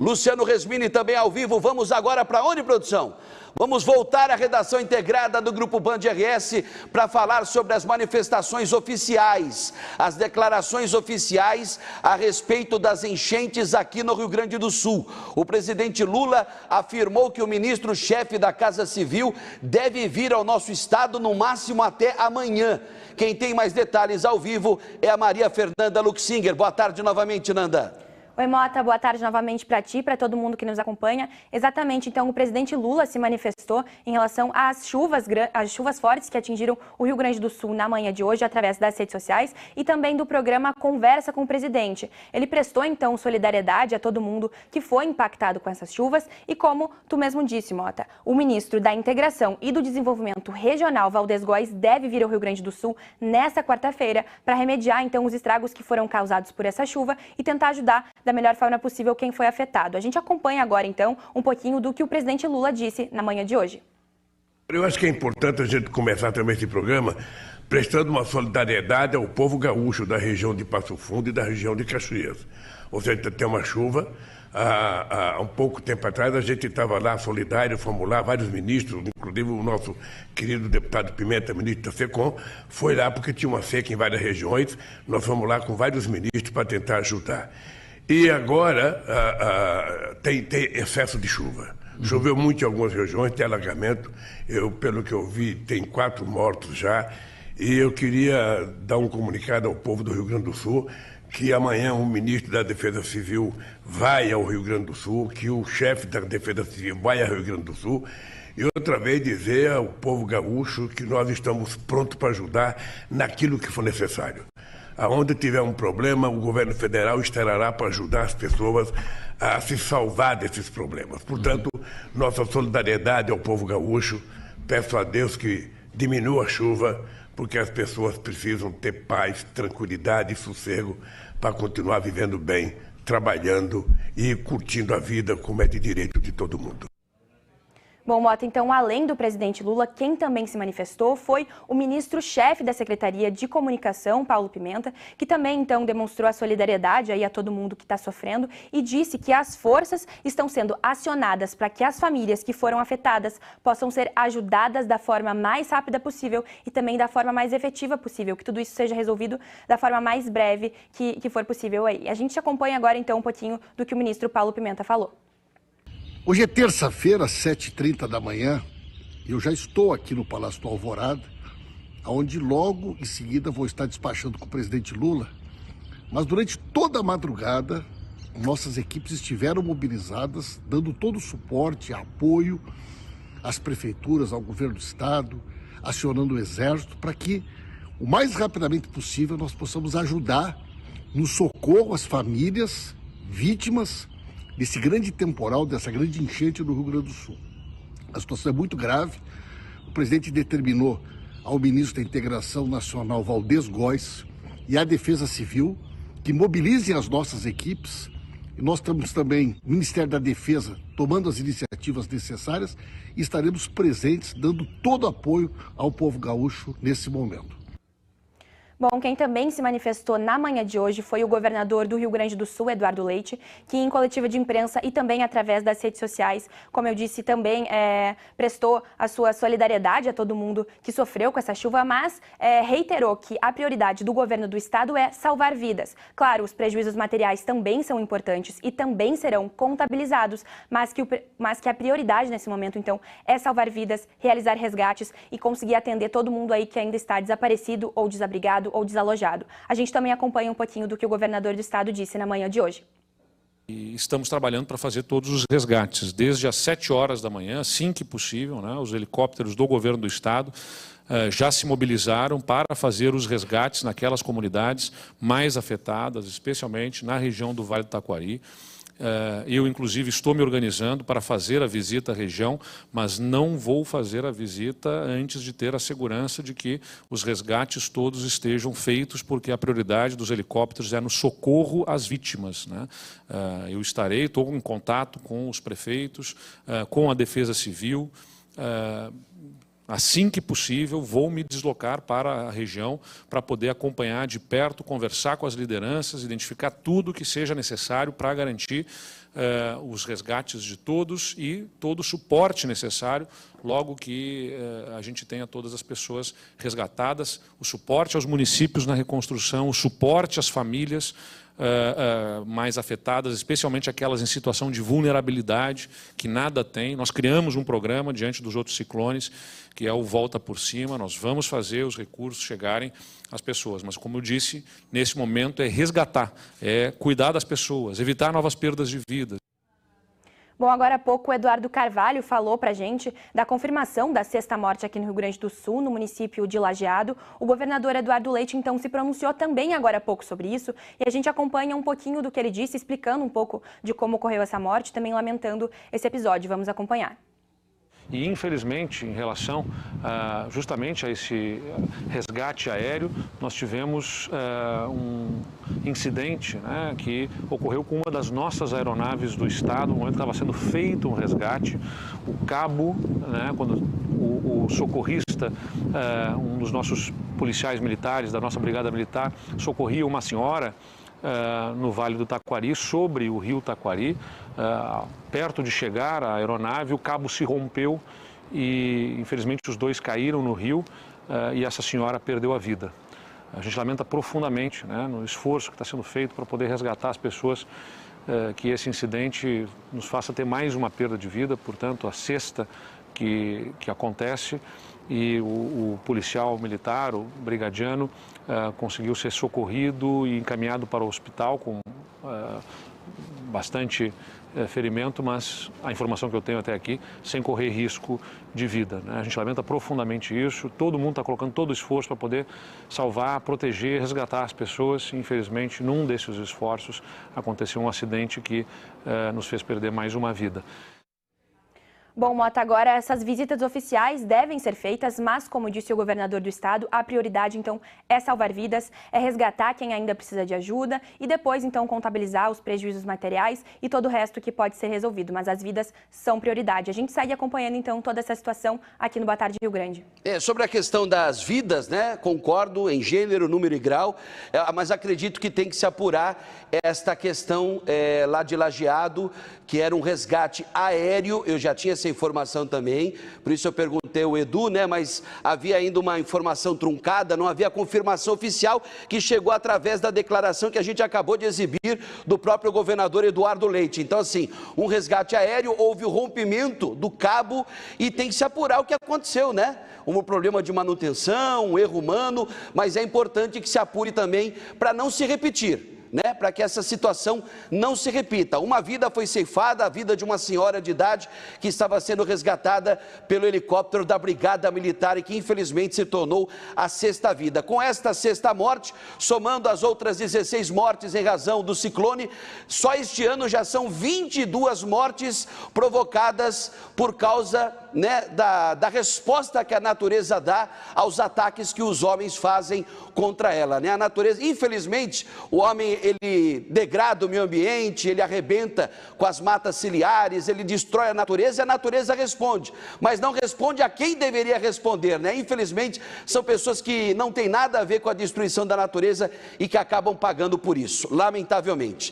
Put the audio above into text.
Luciano Resmini também ao vivo. Vamos agora para onde, produção? Vamos voltar à redação integrada do Grupo Band RS para falar sobre as manifestações oficiais, as declarações oficiais a respeito das enchentes aqui no Rio Grande do Sul. O presidente Lula afirmou que o ministro-chefe da Casa Civil deve vir ao nosso estado no máximo até amanhã. Quem tem mais detalhes ao vivo é a Maria Fernanda Luxinger. Boa tarde novamente, Nanda. Oi, Mota, boa tarde novamente para ti, para todo mundo que nos acompanha. Exatamente, então, o presidente Lula se manifestou em relação às chuvas fortes que atingiram o Rio Grande do Sul na manhã de hoje, através das redes sociais e também do programa Conversa com o Presidente. Ele prestou, então, solidariedade a todo mundo que foi impactado com essas chuvas e, como tu mesmo disse, Mota, o ministro da Integração e do Desenvolvimento Regional, Valdez Góes, deve vir ao Rio Grande do Sul nesta quarta-feira para remediar, então, os estragos que foram causados por essa chuva e tentar ajudar da melhor forma possível quem foi afetado. A gente acompanha agora, então, um pouquinho do que o presidente Lula disse na manhã de hoje. Eu acho que é importante a gente começar também esse programa prestando uma solidariedade ao povo gaúcho da região de Passo Fundo e da região de Caxias. Ou seja, tem uma chuva. Há um pouco tempo atrás a gente estava lá solidário, fomos lá, vários ministros, inclusive o nosso querido deputado Pimenta, ministro da SECOM, foi lá porque tinha uma seca em várias regiões. Nós fomos lá com vários ministros para tentar ajudar. E agora tem excesso de chuva. Choveu muito em algumas regiões, tem alagamento. Pelo que eu vi, tem 4 mortos já. E eu queria dar um comunicado ao povo do Rio Grande do Sul que amanhã o ministro da Defesa Civil vai ao Rio Grande do Sul, que o chefe da Defesa Civil vai ao Rio Grande do Sul. E outra vez dizer ao povo gaúcho que nós estamos prontos para ajudar naquilo que for necessário. Aonde tiver um problema, o governo federal estará para ajudar as pessoas a se salvar desses problemas. Portanto, nossa solidariedade ao povo gaúcho. Peço a Deus que diminua a chuva, porque as pessoas precisam ter paz, tranquilidade e sossego para continuar vivendo bem, trabalhando e curtindo a vida como é de direito de todo mundo. Bom, Mota, então, além do presidente Lula, quem também se manifestou foi o ministro-chefe da Secretaria de Comunicação, Paulo Pimenta, que também, então, demonstrou a solidariedade aí a todo mundo que está sofrendo e disse que as forças estão sendo acionadas para que as famílias que foram afetadas possam ser ajudadas da forma mais rápida possível e também da forma mais efetiva possível, que tudo isso seja resolvido da forma mais breve que for possível aí. A gente acompanha agora, então, um pouquinho do que o ministro Paulo Pimenta falou. Hoje é terça-feira, às 7h30 da manhã, e eu já estou aqui no Palácio do Alvorada, onde logo em seguida vou estar despachando com o presidente Lula, mas durante toda a madrugada, nossas equipes estiveram mobilizadas, dando todo o suporte, apoio às prefeituras, ao governo do estado, acionando o exército, para que o mais rapidamente possível nós possamos ajudar no socorro às famílias vítimas desse grande temporal, dessa grande enchente no Rio Grande do Sul. A situação é muito grave. O presidente determinou ao ministro da Integração Nacional, Valdez Góes, e à Defesa Civil que mobilizem as nossas equipes. E nós estamos também, o Ministério da Defesa, tomando as iniciativas necessárias e estaremos presentes, dando todo apoio ao povo gaúcho nesse momento. Bom, quem também se manifestou na manhã de hoje foi o governador do Rio Grande do Sul, Eduardo Leite, que em coletiva de imprensa e também através das redes sociais, como eu disse, também prestou a sua solidariedade a todo mundo que sofreu com essa chuva, mas reiterou que a prioridade do governo do estado é salvar vidas. Claro, os prejuízos materiais também são importantes e também serão contabilizados, mas que a prioridade nesse momento, então, é salvar vidas, realizar resgates e conseguir atender todo mundo aí que ainda está desaparecido ou desabrigado ou desalojado. A gente também acompanha um pouquinho do que o governador do estado disse na manhã de hoje. E estamos trabalhando para fazer todos os resgates, desde as 7 horas da manhã, assim que possível, né? Os helicópteros do governo do estado já se mobilizaram para fazer os resgates naquelas comunidades mais afetadas, especialmente na região do Vale do Taquari. Eu, inclusive, estou me organizando para fazer a visita à região, mas não vou fazer a visita antes de ter a segurança de que os resgates todos estejam feitos, porque a prioridade dos helicópteros é no socorro às vítimas, né? Eu estou em contato com os prefeitos, com a Defesa Civil. Assim que possível, vou me deslocar para a região para poder acompanhar de perto, conversar com as lideranças, identificar tudo que seja necessário para garantir os resgates de todos e todo o suporte necessário, logo que a gente tenha todas as pessoas resgatadas, o suporte aos municípios na reconstrução, o suporte às famílias mais afetadas, especialmente aquelas em situação de vulnerabilidade, que nada tem. Nós criamos um programa diante dos outros ciclones, que é o Volta por Cima. Nós vamos fazer os recursos chegarem às pessoas, mas, como eu disse, nesse momento é resgatar, é cuidar das pessoas, evitar novas perdas de vidas. Bom, agora há pouco o Eduardo Carvalho falou para a gente da confirmação da 6ª morte aqui no Rio Grande do Sul, no município de Lajeado. O governador Eduardo Leite, então, se pronunciou também agora há pouco sobre isso, e a gente acompanha um pouquinho do que ele disse, explicando um pouco de como ocorreu essa morte, também lamentando esse episódio. Vamos acompanhar. E, infelizmente, em relação justamente a esse resgate aéreo, nós tivemos um incidente, né, que ocorreu com uma das nossas aeronaves do Estado, no momento que estava sendo feito um resgate. O cabo, né, quando o socorrista, um dos nossos policiais militares, da nossa brigada militar, socorria uma senhora no Vale do Taquari, sobre o rio Taquari. Perto de chegar a aeronave, o cabo se rompeu e, infelizmente, os dois caíram no rio e essa senhora perdeu a vida. A gente lamenta profundamente, né, no esforço que está sendo feito para poder resgatar as pessoas, que esse incidente nos faça ter mais uma perda de vida, portanto, a 6ª que acontece. E o policial militar, o brigadiano, conseguiu ser socorrido e encaminhado para o hospital com bastante ferimento, mas a informação que eu tenho até aqui, sem correr risco de vida, né? A gente lamenta profundamente isso, todo mundo está colocando todo o esforço para poder salvar, proteger, resgatar as pessoas. Infelizmente, num desses esforços, aconteceu um acidente que nos fez perder mais uma vida. Bom, Mota, agora essas visitas oficiais devem ser feitas, mas, como disse o governador do estado, a prioridade, então, é salvar vidas, é resgatar quem ainda precisa de ajuda e depois, então, contabilizar os prejuízos materiais e todo o resto que pode ser resolvido. Mas as vidas são prioridade. A gente segue acompanhando, então, toda essa situação aqui no Boa Tarde Rio Grande. Sobre a questão das vidas, né, concordo em gênero, número e grau, mas acredito que tem que se apurar esta questão lá de Lajeado, que era um resgate aéreo. Eu já tinha essa informação também, por isso eu perguntei ao Edu, né, mas havia ainda uma informação truncada, não havia confirmação oficial, que chegou através da declaração que a gente acabou de exibir do próprio governador Eduardo Leite. Então, assim, um resgate aéreo, houve o rompimento do cabo e tem que se apurar o que aconteceu, né? Um problema de manutenção, um erro humano, mas é importante que se apure também para não se repetir, né, para que essa situação não se repita. Uma vida foi ceifada, a vida de uma senhora de idade que estava sendo resgatada pelo helicóptero da Brigada Militar e que infelizmente se tornou a 6ª vida. Com esta 6ª morte, somando as outras 16 mortes em razão do ciclone, só este ano já são 22 mortes provocadas por causa, né, da resposta que a natureza dá aos ataques que os homens fazem contra ela, né? A natureza, infelizmente, o homem, ele degrada o meio ambiente, ele arrebenta com as matas ciliares, ele destrói a natureza e a natureza responde, mas não responde a quem deveria responder, né? Infelizmente, são pessoas que não têm nada a ver com a destruição da natureza e que acabam pagando por isso, lamentavelmente.